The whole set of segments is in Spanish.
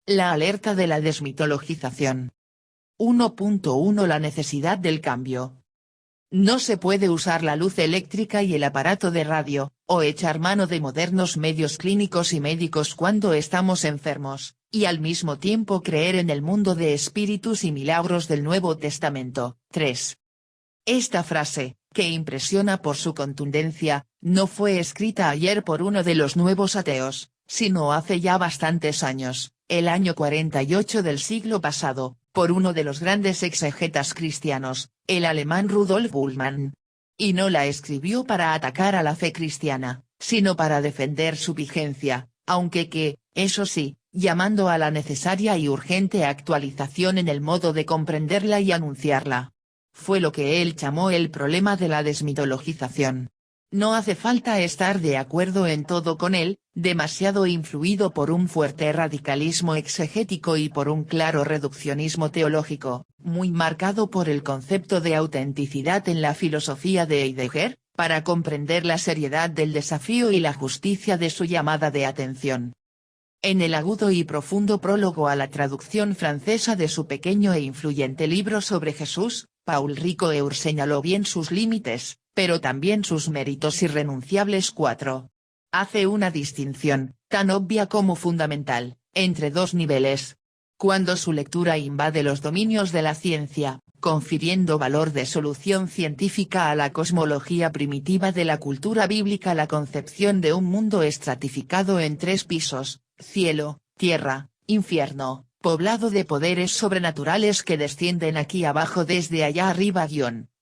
La alerta de la desmitologización. 1.1 La necesidad del cambio. No se puede usar la luz eléctrica y el aparato de radio, o echar mano de modernos medios clínicos y médicos cuando estamos enfermos, y al mismo tiempo creer en el mundo de espíritus y milagros del Nuevo Testamento. 3. Esta frase, que impresiona por su contundencia, no fue escrita ayer por uno de los nuevos ateos, sino hace ya bastantes años, el año 48 del siglo pasado, por uno de los grandes exegetas cristianos, el alemán Rudolf Bultmann. Y no la escribió para atacar a la fe cristiana, sino para defender su vigencia, aunque que, eso sí, llamando a la necesaria y urgente actualización en el modo de comprenderla y anunciarla. Fue lo que él llamó el problema de la desmitologización. No hace falta estar de acuerdo en todo con él, demasiado influido por un fuerte radicalismo exegético y por un claro reduccionismo teológico, muy marcado por el concepto de autenticidad en la filosofía de Heidegger, para comprender la seriedad del desafío y la justicia de su llamada de atención. En el agudo y profundo prólogo a la traducción francesa de su pequeño e influyente libro sobre Jesús, Paul Ricoeur señaló bien sus límites, pero también sus méritos irrenunciables. 4. Hace una distinción, tan obvia como fundamental, entre dos niveles. Cuando su lectura invade los dominios de la ciencia, confiriendo valor de solución científica a la cosmología primitiva de la cultura bíblica, la concepción de un mundo estratificado en 3 pisos, cielo, tierra, infierno, poblado de poderes sobrenaturales que descienden aquí abajo desde allá arriba.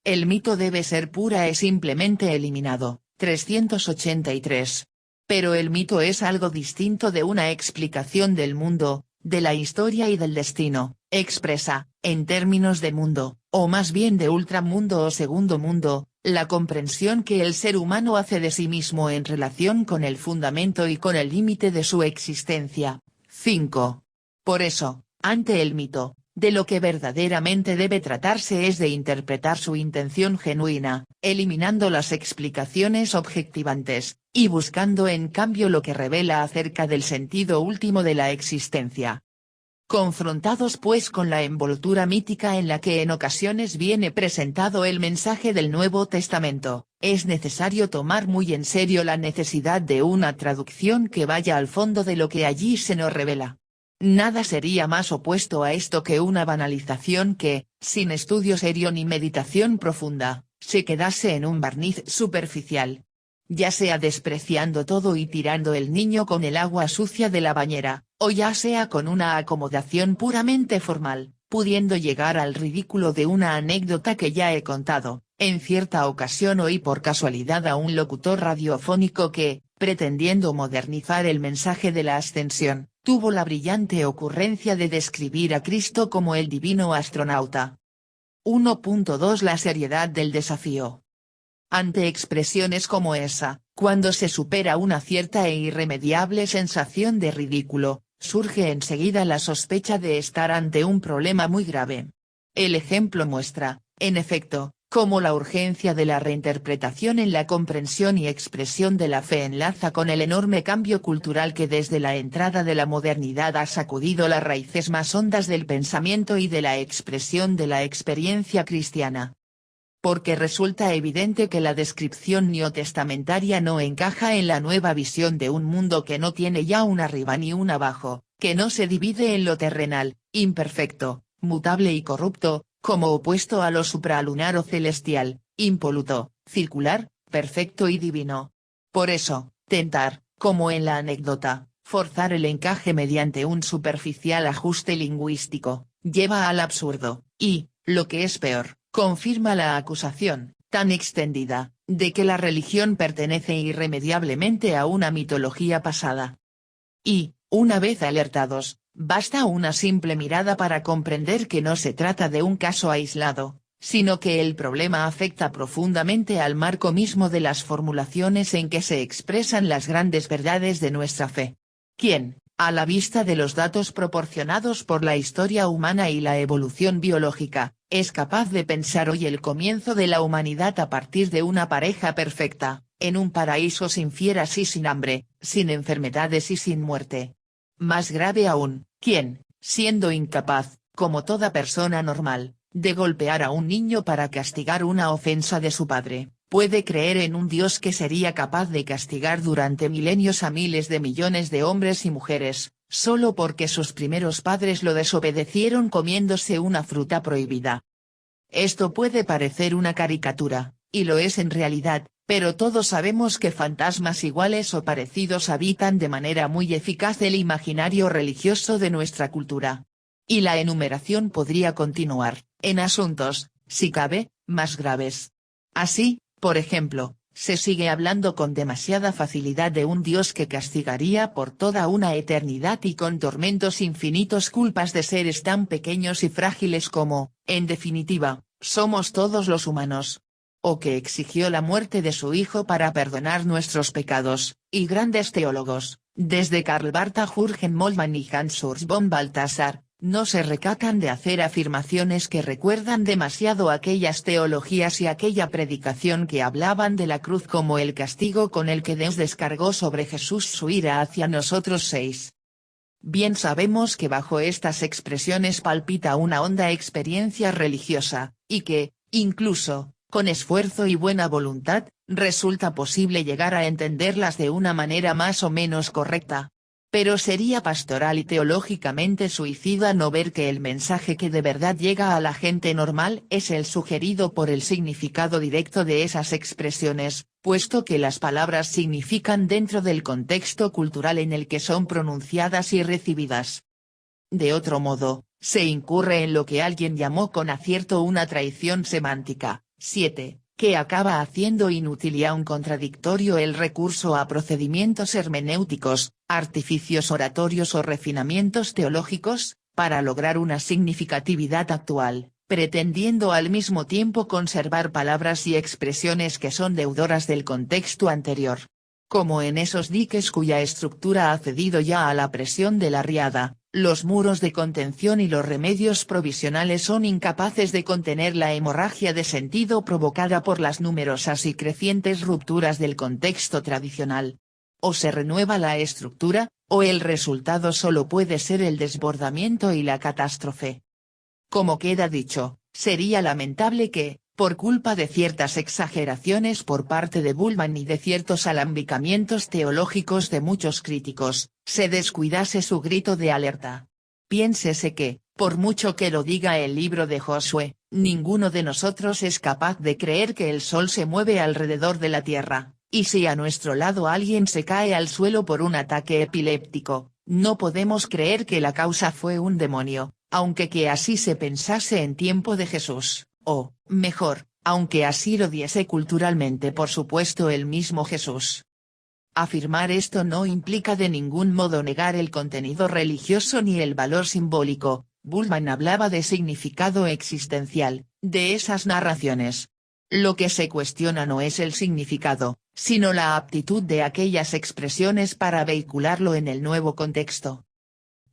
El mito debe ser pura y simplemente eliminado. 383. Pero el mito es algo distinto de una explicación del mundo, de la historia y del destino. Expresa, en términos de mundo, o más bien de ultramundo o segundo mundo, la comprensión que el ser humano hace de sí mismo en relación con el fundamento y con el límite de su existencia. 5. Por eso, ante el mito, de lo que verdaderamente debe tratarse es de interpretar su intención genuina, eliminando las explicaciones objectivantes, y buscando en cambio lo que revela acerca del sentido último de la existencia. Confrontados pues con la envoltura mítica en la que en ocasiones viene presentado el mensaje del Nuevo Testamento, es necesario tomar muy en serio la necesidad de una traducción que vaya al fondo de lo que allí se nos revela. Nada sería más opuesto a esto que una banalización que, sin estudio serio ni meditación profunda, se quedase en un barniz superficial. Ya sea despreciando todo y tirando el niño con el agua sucia de la bañera, o ya sea con una acomodación puramente formal, pudiendo llegar al ridículo de una anécdota que ya he contado. En cierta ocasión oí por casualidad a un locutor radiofónico que, pretendiendo modernizar el mensaje de la ascensión, tuvo la brillante ocurrencia de describir a Cristo como el divino astronauta. 1.2 La seriedad del desafío. Ante expresiones como esa, cuando se supera una cierta e irremediable sensación de ridículo, surge enseguida la sospecha de estar ante un problema muy grave. El ejemplo muestra, en efecto, cómo la urgencia de la reinterpretación en la comprensión y expresión de la fe enlaza con el enorme cambio cultural que desde la entrada de la modernidad ha sacudido las raíces más hondas del pensamiento y de la expresión de la experiencia cristiana. Porque resulta evidente que la descripción neotestamentaria no encaja en la nueva visión de un mundo que no tiene ya un arriba ni un abajo, que no se divide en lo terrenal, imperfecto, mutable y corrupto, como opuesto a lo supralunar o celestial, impoluto, circular, perfecto y divino. Por eso, tentar, como en la anécdota, forzar el encaje mediante un superficial ajuste lingüístico, lleva al absurdo, y, lo que es peor, confirma la acusación, tan extendida, de que la religión pertenece irremediablemente a una mitología pasada. Y, una vez alertados, basta una simple mirada para comprender que no se trata de un caso aislado, sino que el problema afecta profundamente al marco mismo de las formulaciones en que se expresan las grandes verdades de nuestra fe. ¿Quién, a la vista de los datos proporcionados por la historia humana y la evolución biológica, es capaz de pensar hoy el comienzo de la humanidad a partir de una pareja perfecta, en un paraíso sin fieras y sin hambre, sin enfermedades y sin muerte? Más grave aún, ¿Quién, siendo incapaz, como toda persona normal, de golpear a un niño para castigar una ofensa de su padre, puede creer en un Dios que sería capaz de castigar durante milenios a miles de millones de hombres y mujeres, solo porque sus primeros padres lo desobedecieron comiéndose una fruta prohibida? Esto puede parecer una caricatura, y lo es en realidad, pero todos sabemos que fantasmas iguales o parecidos habitan de manera muy eficaz el imaginario religioso de nuestra cultura. Y la enumeración podría continuar, en asuntos, si cabe, más graves. Así, por ejemplo, se sigue hablando con demasiada facilidad de un Dios que castigaría por toda una eternidad y con tormentos infinitos culpas de seres tan pequeños y frágiles como, en definitiva, somos todos los humanos. O que exigió la muerte de su hijo para perdonar nuestros pecados, y grandes teólogos, desde Karl Barth a Jürgen Moltmann y Hans Urs von Balthasar, no se recatan de hacer afirmaciones que recuerdan demasiado aquellas teologías y aquella predicación que hablaban de la cruz como el castigo con el que Dios descargó sobre Jesús su ira hacia nosotros. 6. Bien sabemos que bajo estas expresiones palpita una honda experiencia religiosa, y que, incluso, con esfuerzo y buena voluntad, resulta posible llegar a entenderlas de una manera más o menos correcta. Pero sería pastoral y teológicamente suicida no ver que el mensaje que de verdad llega a la gente normal es el sugerido por el significado directo de esas expresiones, puesto que las palabras significan dentro del contexto cultural en el que son pronunciadas y recibidas. De otro modo, se incurre en lo que alguien llamó con acierto una traición semántica. 7. Que acaba haciendo inútil y aun contradictorio el recurso a procedimientos hermenéuticos, artificios oratorios o refinamientos teológicos, para lograr una significatividad actual, pretendiendo al mismo tiempo conservar palabras y expresiones que son deudoras del contexto anterior. Como en esos diques cuya estructura ha cedido ya a la presión de la riada, los muros de contención y los remedios provisionales son incapaces de contener la hemorragia de sentido provocada por las numerosas y crecientes rupturas del contexto tradicional. O se renueva la estructura, o el resultado solo puede ser el desbordamiento y la catástrofe. Como queda dicho, sería lamentable que, por culpa de ciertas exageraciones por parte de Bultmann y de ciertos alambicamientos teológicos de muchos críticos, se descuidase su grito de alerta. Piénsese que, por mucho que lo diga el libro de Josué, ninguno de nosotros es capaz de creer que el sol se mueve alrededor de la tierra, y si a nuestro lado alguien se cae al suelo por un ataque epiléptico, no podemos creer que la causa fue un demonio, aunque que así se pensase en tiempo de Jesús. O, mejor, aunque así lo diese culturalmente por supuesto el mismo Jesús. Afirmar esto no implica de ningún modo negar el contenido religioso ni el valor simbólico. Bultmann hablaba de significado existencial, de esas narraciones. Lo que se cuestiona no es el significado, sino la aptitud de aquellas expresiones para vehicularlo en el nuevo contexto.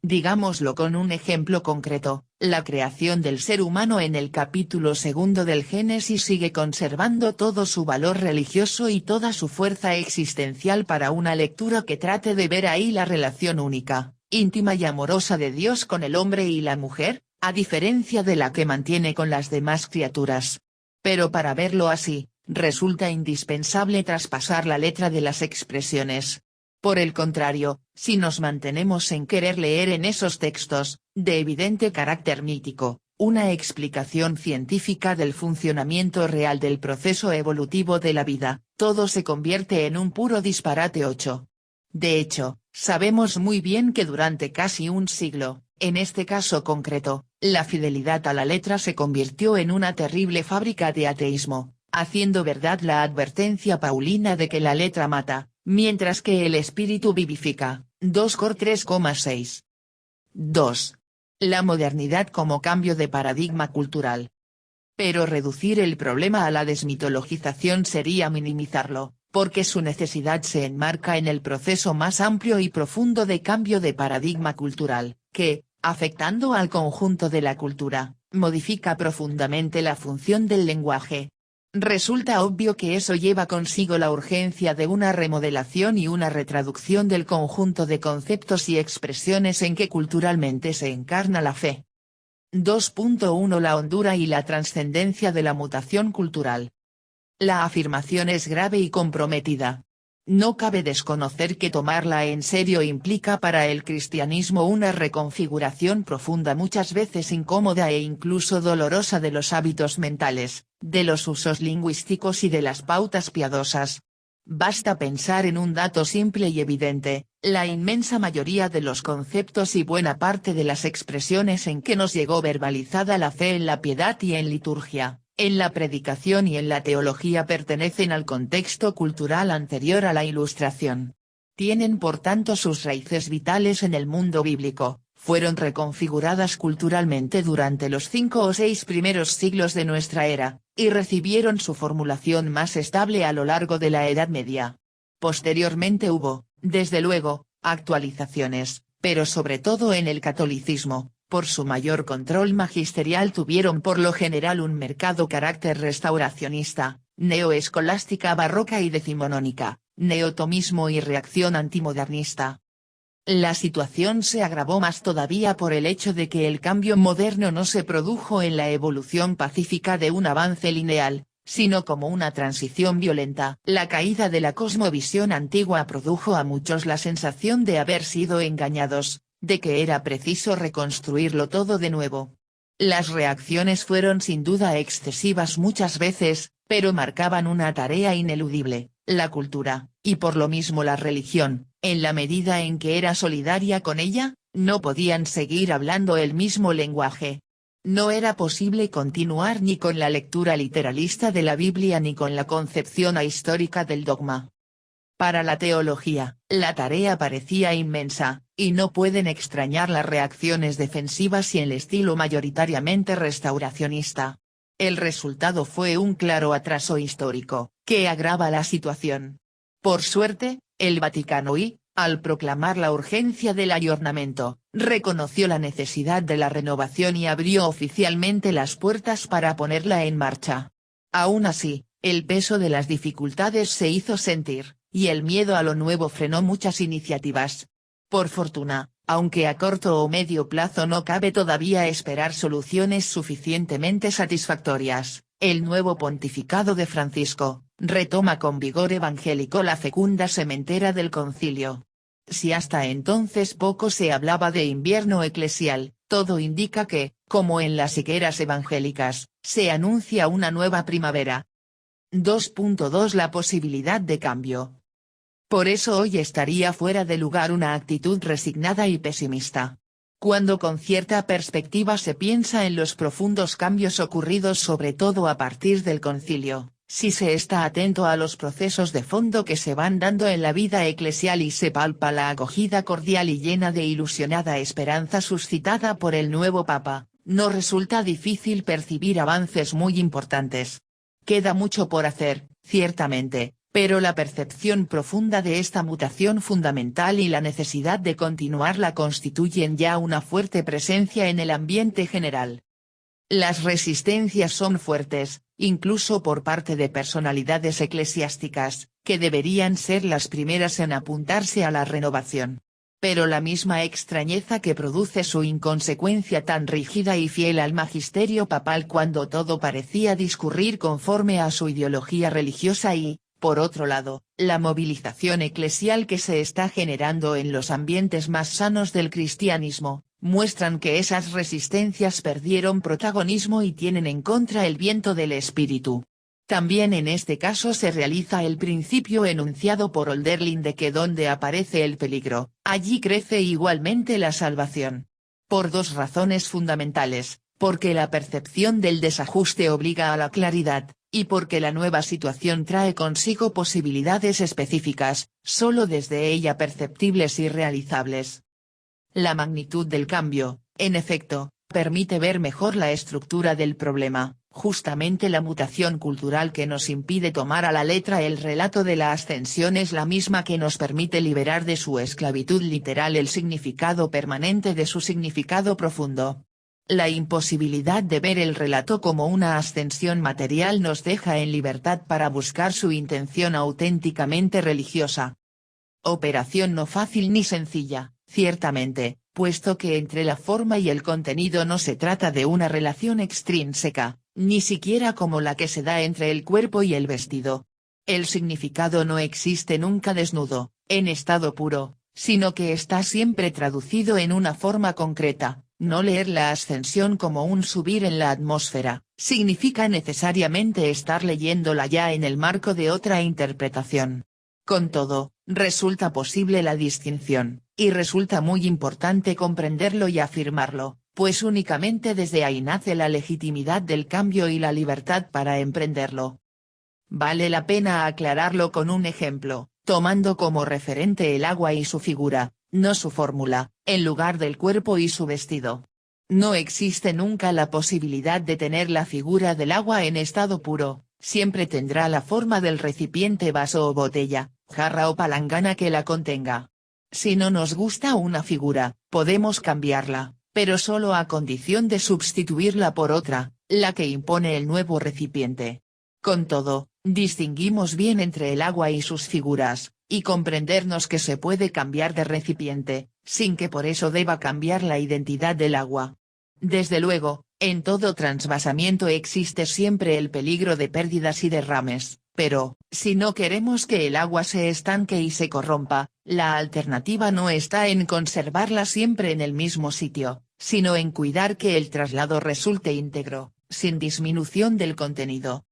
Digámoslo con un ejemplo concreto, la creación del ser humano en el capítulo 2 del Génesis sigue conservando todo su valor religioso y toda su fuerza existencial para una lectura que trate de ver ahí la relación única, íntima y amorosa de Dios con el hombre y la mujer, a diferencia de la que mantiene con las demás criaturas. Pero para verlo así, resulta indispensable traspasar la letra de las expresiones. Por el contrario, si nos mantenemos en querer leer en esos textos, de evidente carácter mítico, una explicación científica del funcionamiento real del proceso evolutivo de la vida, todo se convierte en un puro disparate. 8. De hecho, sabemos muy bien que durante casi un siglo, en este caso concreto, la fidelidad a la letra se convirtió en una terrible fábrica de ateísmo, haciendo verdad la advertencia paulina de que la letra mata, mientras que el espíritu vivifica. 2 Cor 3,6. 2. La modernidad como cambio de paradigma cultural. Pero reducir el problema a la desmitologización sería minimizarlo, porque su necesidad se enmarca en el proceso más amplio y profundo de cambio de paradigma cultural, que, afectando al conjunto de la cultura, modifica profundamente la función del lenguaje. Resulta obvio que eso lleva consigo la urgencia de una remodelación y una retraducción del conjunto de conceptos y expresiones en que culturalmente se encarna la fe. 2.1 La hondura y la trascendencia de la mutación cultural. La afirmación es grave y comprometida. No cabe desconocer que tomarla en serio implica para el cristianismo una reconfiguración profunda, muchas veces incómoda e incluso dolorosa, de los hábitos mentales, de los usos lingüísticos y de las pautas piadosas. Basta pensar en un dato simple y evidente: la inmensa mayoría de los conceptos y buena parte de las expresiones en que nos llegó verbalizada la fe en la piedad y en liturgia, en la predicación y en la teología pertenecen al contexto cultural anterior a la Ilustración. Tienen por tanto sus raíces vitales en el mundo bíblico, fueron reconfiguradas culturalmente durante los 5 o 6 primeros siglos de nuestra era, y recibieron su formulación más estable a lo largo de la Edad Media. Posteriormente hubo, desde luego, actualizaciones, pero sobre todo en el catolicismo, por su mayor control magisterial tuvieron por lo general un marcado carácter restauracionista, neoescolástica barroca y decimonónica, neotomismo y reacción antimodernista. La situación se agravó más todavía por el hecho de que el cambio moderno no se produjo en la evolución pacífica de un avance lineal, sino como una transición violenta. La caída de la cosmovisión antigua produjo a muchos la sensación de haber sido engañados, de que era preciso reconstruirlo todo de nuevo. Las reacciones fueron sin duda excesivas muchas veces, pero marcaban una tarea ineludible: la cultura, y por lo mismo la religión, en la medida en que era solidaria con ella, no podían seguir hablando el mismo lenguaje. No era posible continuar ni con la lectura literalista de la Biblia ni con la concepción ahistórica del dogma. Para la teología, la tarea parecía inmensa, y no pueden extrañar las reacciones defensivas y el estilo mayoritariamente restauracionista. El resultado fue un claro atraso histórico, que agrava la situación. Por suerte, el Vaticano al proclamar la urgencia del ayornamiento, reconoció la necesidad de la renovación y abrió oficialmente las puertas para ponerla en marcha. Aún así, el peso de las dificultades se hizo sentir, y el miedo a lo nuevo frenó muchas iniciativas. Por fortuna, aunque a corto o medio plazo no cabe todavía esperar soluciones suficientemente satisfactorias, el nuevo pontificado de Francisco retoma con vigor evangélico la fecunda sementera del concilio. Si hasta entonces poco se hablaba de invierno eclesial, todo indica que, como en las higueras evangélicas, se anuncia una nueva primavera. 2.2 La posibilidad de cambio. Por eso hoy estaría fuera de lugar una actitud resignada y pesimista. Cuando con cierta perspectiva se piensa en los profundos cambios ocurridos sobre todo a partir del concilio, si se está atento a los procesos de fondo que se van dando en la vida eclesial y se palpa la acogida cordial y llena de ilusionada esperanza suscitada por el nuevo Papa, no resulta difícil percibir avances muy importantes. Queda mucho por hacer, ciertamente, pero la percepción profunda de esta mutación fundamental y la necesidad de continuarla constituyen ya una fuerte presencia en el ambiente general. Las resistencias son fuertes, incluso por parte de personalidades eclesiásticas, que deberían ser las primeras en apuntarse a la renovación. Pero la misma extrañeza que produce su inconsecuencia tan rígida y fiel al magisterio papal cuando todo parecía discurrir conforme a su ideología religiosa y, por otro lado, la movilización eclesial que se está generando en los ambientes más sanos del cristianismo, muestran que esas resistencias perdieron protagonismo y tienen en contra el viento del espíritu. También en este caso se realiza el principio enunciado por Hölderlin de que donde aparece el peligro, allí crece igualmente la salvación. Por dos razones fundamentales: porque la percepción del desajuste obliga a la claridad, y porque la nueva situación trae consigo posibilidades específicas, solo desde ella perceptibles y realizables. La magnitud del cambio, en efecto, permite ver mejor la estructura del problema, justamente la mutación cultural que nos impide tomar a la letra el relato de la ascensión es la misma que nos permite liberar de su esclavitud literal el significado permanente de su significado profundo. La imposibilidad de ver el relato como una ascensión material nos deja en libertad para buscar su intención auténticamente religiosa. Operación no fácil ni sencilla, ciertamente, puesto que entre la forma y el contenido no se trata de una relación extrínseca, ni siquiera como la que se da entre el cuerpo y el vestido. El significado no existe nunca desnudo, en estado puro, sino que está siempre traducido en una forma concreta. No leer la ascensión como un subir en la atmósfera, significa necesariamente estar leyéndola ya en el marco de otra interpretación. Con todo, resulta posible la distinción, y resulta muy importante comprenderlo y afirmarlo, pues únicamente desde ahí nace la legitimidad del cambio y la libertad para emprenderlo. Vale la pena aclararlo con un ejemplo, tomando como referente el agua y su figura, no su fórmula, en lugar del cuerpo y su vestido. No existe nunca la posibilidad de tener la figura del agua en estado puro, siempre tendrá la forma del recipiente, vaso o botella, jarra o palangana que la contenga. Si no nos gusta una figura, podemos cambiarla, pero solo a condición de sustituirla por otra, la que impone el nuevo recipiente. Con todo, distinguimos bien entre el agua y sus figuras, y comprendernos que se puede cambiar de recipiente, sin que por eso deba cambiar la identidad del agua. Desde luego, en todo transvasamiento existe siempre el peligro de pérdidas y derrames, pero, si no queremos que el agua se estanque y se corrompa, la alternativa no está en conservarla siempre en el mismo sitio, sino en cuidar que el traslado resulte íntegro, sin disminución del contenido.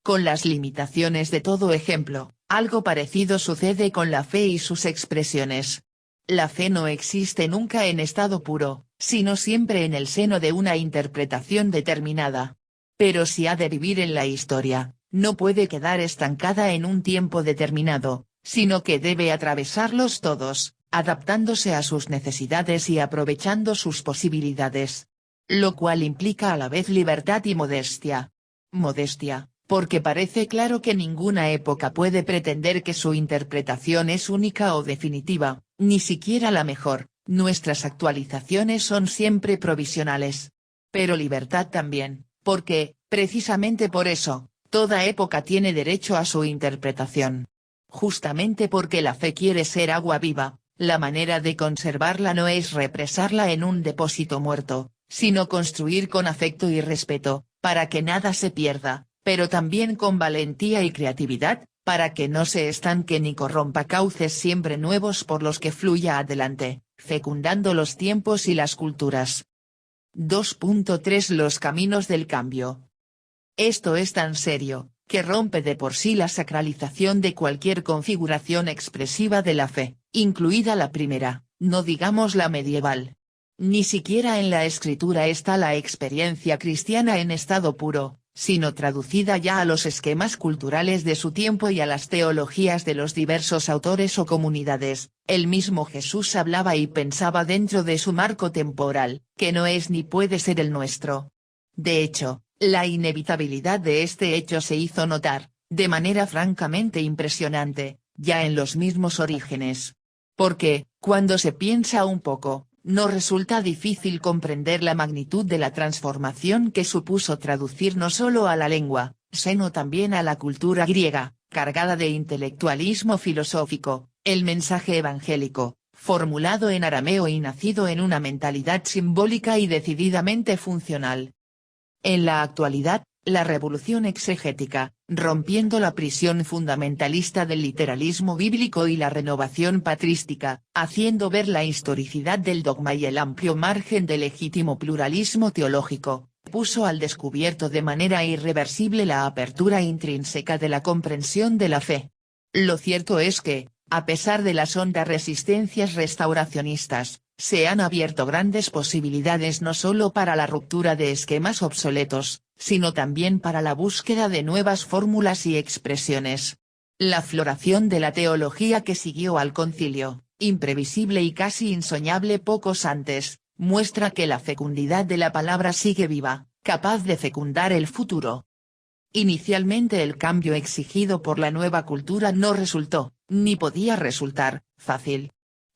Con las limitaciones de todo ejemplo, algo parecido sucede con la fe y sus expresiones. La fe no existe nunca en estado puro, sino siempre en el seno de una interpretación determinada. Pero si ha de vivir en la historia, no puede quedar estancada en un tiempo determinado, sino que debe atravesarlos todos, adaptándose a sus necesidades y aprovechando sus posibilidades. Lo cual implica a la vez libertad y modestia. Modestia, porque parece claro que ninguna época puede pretender que su interpretación es única o definitiva, ni siquiera la mejor, nuestras actualizaciones son siempre provisionales. Pero libertad también, porque, precisamente por eso, toda época tiene derecho a su interpretación. Justamente porque la fe quiere ser agua viva, la manera de conservarla no es represarla en un depósito muerto, sino construir con afecto y respeto, para que nada se pierda, pero también con valentía y creatividad, para que no se estanque ni corrompa cauces siempre nuevos por los que fluya adelante, fecundando los tiempos y las culturas. 2.3 Los caminos del cambio. Esto es tan serio, que rompe de por sí la sacralización de cualquier configuración expresiva de la fe, incluida la primera, no digamos la medieval. Ni siquiera en la escritura está la experiencia cristiana en estado puro, sino traducida ya a los esquemas culturales de su tiempo y a las teologías de los diversos autores o comunidades. El mismo Jesús hablaba y pensaba dentro de su marco temporal, que no es ni puede ser el nuestro. De hecho, la inevitabilidad de este hecho se hizo notar, de manera francamente impresionante, ya en los mismos orígenes. Porque, cuando se piensa un poco, no resulta difícil comprender la magnitud de la transformación que supuso traducir no solo a la lengua, sino también a la cultura griega, cargada de intelectualismo filosófico, el mensaje evangélico, formulado en arameo y nacido en una mentalidad simbólica y decididamente funcional. En la actualidad, la revolución exegética, rompiendo la prisión fundamentalista del literalismo bíblico y la renovación patrística, haciendo ver la historicidad del dogma y el amplio margen de legítimo pluralismo teológico, puso al descubierto de manera irreversible la apertura intrínseca de la comprensión de la fe. Lo cierto es que, a pesar de las hondas resistencias restauracionistas, se han abierto grandes posibilidades no solo para la ruptura de esquemas obsoletos, sino también para la búsqueda de nuevas fórmulas y expresiones. La floración de la teología que siguió al concilio, imprevisible y casi insoñable pocos antes, muestra que la fecundidad de la palabra sigue viva, capaz de fecundar el futuro. Inicialmente el cambio exigido por la nueva cultura no resultó, ni podía resultar, fácil.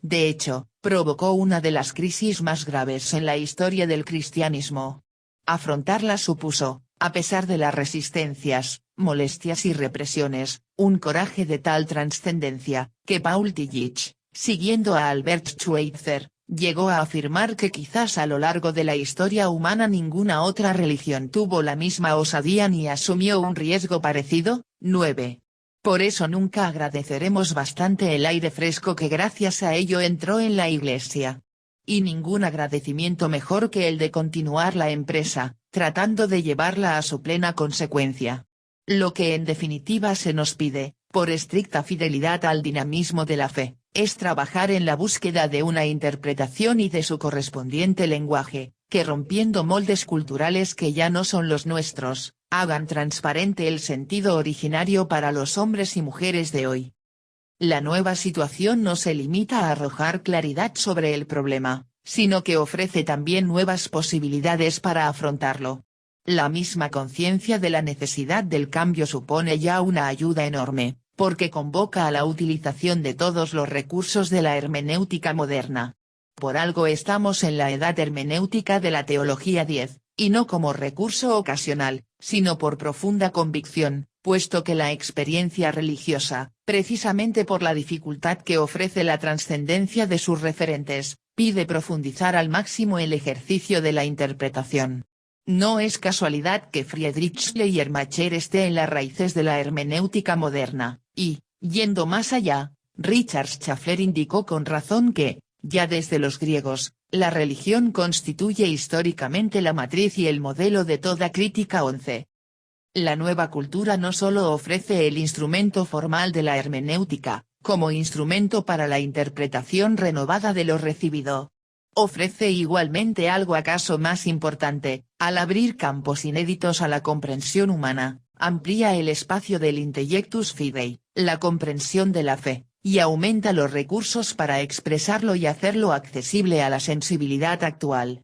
De hecho, provocó una de las crisis más graves en la historia del cristianismo. Afrontarla supuso, a pesar de las resistencias, molestias y represiones, un coraje de tal trascendencia, que Paul Tillich, siguiendo a Albert Schweitzer, llegó a afirmar que quizás a lo largo de la historia humana ninguna otra religión tuvo la misma osadía ni asumió un riesgo parecido. 9. Por eso nunca agradeceremos bastante el aire fresco que gracias a ello entró en la Iglesia. Y ningún agradecimiento mejor que el de continuar la empresa, tratando de llevarla a su plena consecuencia. Lo que en definitiva se nos pide, por estricta fidelidad al dinamismo de la fe, es trabajar en la búsqueda de una interpretación y de su correspondiente lenguaje, que rompiendo moldes culturales que ya no son los nuestros, hagan transparente el sentido originario para los hombres y mujeres de hoy. La nueva situación no se limita a arrojar claridad sobre el problema, sino que ofrece también nuevas posibilidades para afrontarlo. La misma conciencia de la necesidad del cambio supone ya una ayuda enorme, porque convoca a la utilización de todos los recursos de la hermenéutica moderna. Por algo estamos en la edad hermenéutica de la teología 10, y no como recurso ocasional, sino por profunda convicción, puesto que la experiencia religiosa, precisamente por la dificultad que ofrece la trascendencia de sus referentes, pide profundizar al máximo el ejercicio de la interpretación. No es casualidad que Friedrich Schleiermacher esté en las raíces de la hermenéutica moderna, y, yendo más allá, Richard Schaeffler indicó con razón que, ya desde los griegos, la religión constituye históricamente la matriz y el modelo de toda crítica. 11. La nueva cultura no solo ofrece el instrumento formal de la hermenéutica, como instrumento para la interpretación renovada de lo recibido. Ofrece igualmente algo acaso más importante, al abrir campos inéditos a la comprensión humana, amplía el espacio del intellectus fidei, la comprensión de la fe, y aumenta los recursos para expresarlo y hacerlo accesible a la sensibilidad actual.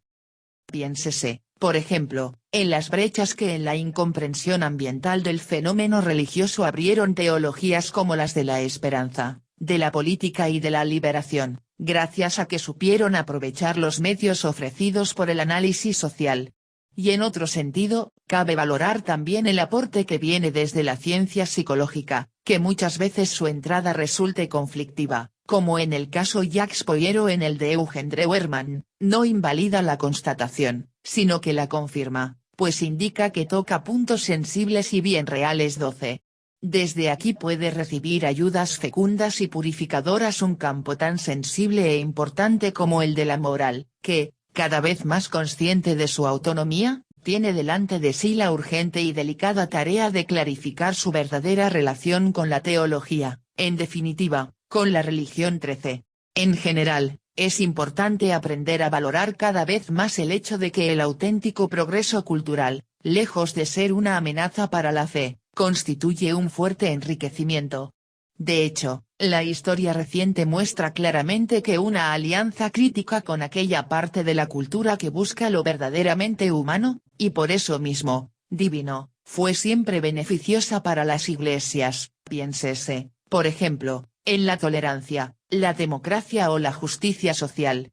Piénsese, por ejemplo, en las brechas que en la incomprensión ambiental del fenómeno religioso abrieron teologías como las de la esperanza, de la política y de la liberación, gracias a que supieron aprovechar los medios ofrecidos por el análisis social. Y en otro sentido, cabe valorar también el aporte que viene desde la ciencia psicológica, que muchas veces su entrada resulte conflictiva, como en el caso Jacques Poier o en el de Eugen Dreuermann, no invalida la constatación, sino que la confirma, pues indica que toca puntos sensibles y bien reales. 12. Desde aquí puede recibir ayudas fecundas y purificadoras un campo tan sensible e importante como el de la moral, que, cada vez más consciente de su autonomía, tiene delante de sí la urgente y delicada tarea de clarificar su verdadera relación con la teología, en definitiva, con la religión. 13. En general, es importante aprender a valorar cada vez más el hecho de que el auténtico progreso cultural, lejos de ser una amenaza para la fe, constituye un fuerte enriquecimiento. De hecho, la historia reciente muestra claramente que una alianza crítica con aquella parte de la cultura que busca lo verdaderamente humano, y por eso mismo, divino, fue siempre beneficiosa para las iglesias. Piénsese, por ejemplo, en la tolerancia, la democracia o la justicia social.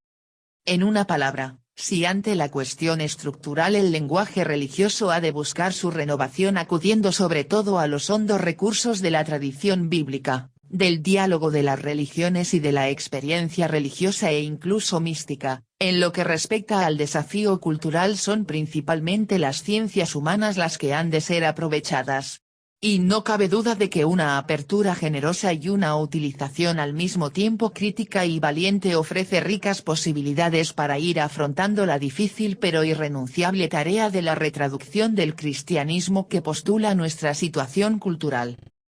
En una palabra, si ante la cuestión estructural el lenguaje religioso ha de buscar su renovación acudiendo sobre todo a los hondos recursos de la tradición bíblica, del diálogo de las religiones y de la experiencia religiosa e incluso mística, en lo que respecta al desafío cultural son principalmente las ciencias humanas las que han de ser aprovechadas. Y no cabe duda de que una apertura generosa y una utilización al mismo tiempo crítica y valiente ofrece ricas posibilidades para ir afrontando la difícil pero irrenunciable tarea de la retraducción del cristianismo que postula nuestra situación cultural.